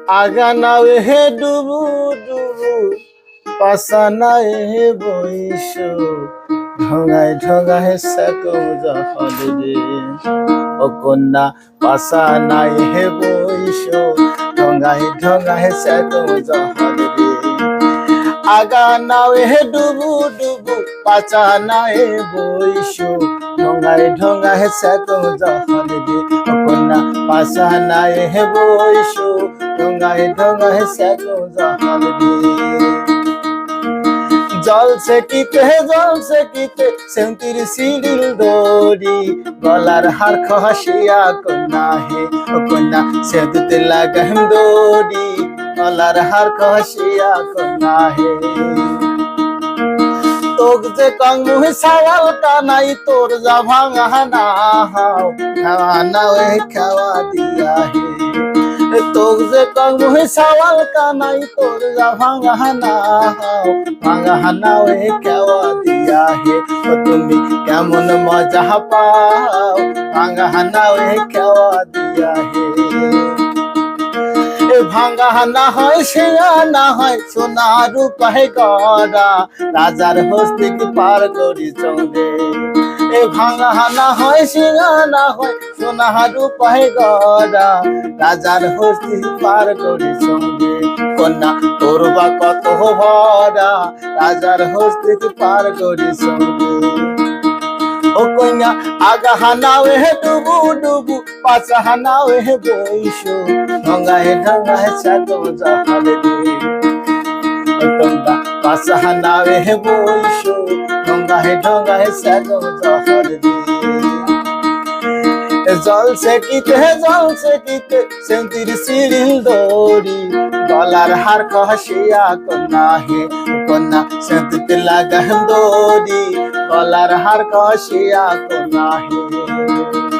আগা নাও হে ডুবু ডুবু পাশা নাই হে বইস ঢঙায় ঢঙায় সাকম জহল রে ও কন্যা পাশা নাই হে বইস ঢঙায় ঢঙায় সাকম জহল রে আগা নাও হে ডুবু ডুবু পাচা নাই বইস ঢঙায় ঢঙায় সাকম জহল রে ও কন্যা পাশা নাই হে বইস ঢঙায় ঢঙায় সাকম জহল রে জল সে কিতে সেন্তির সিঁড়ির দড়ি গলার হার খসিয়া কন্যা হে ও কন্যা সেতুতে লাগাম দড়ি গলার হার খসিয়া কন্যা হে তোক যে কং মুহি সাওয়াল কানাই তোর যা ভাঙা না হাও খাওয়া না ওই খাওয়া দিয়া হে তোক যে কং মুহি সাওয়াল কানাই তোর যা ভাঙা না হাও ভাঙা না ওই খাওয়া দিয়া হে ও তুমি কেমন মজা পাও ভাঙা না ওই খাওয়া দিয়া হে ভাঙা না হয় শিয়া না হয় সোনা রূপায় গড়া রাজার হস্তিক পার করি চলে এ ভাঙা না হয় শিয়া না হয় সোনা রূপায় গড়া রাজার হস্তিক পার করি চলে কন্যা তোর বা কত ভরা রাজার হস্তিক পার করি চলে ও কন্যা আগা হানাও হে ডুবু ডুবু পাচা হানাও হে বইস ঢঙায় ঢঙায় সাকম জহল রে কন্যা পাচা হানাও হে বইস ঢঙায় ঢঙায় সাকম জহল রে জল সে কিতে সেন্তির সিঁড়ির দড়ি গলার হার খসিয়া কন্যা হে কন্যা সেন্তিতে লাগাম দড়ি গলার হার খসিয়া কন্যা হে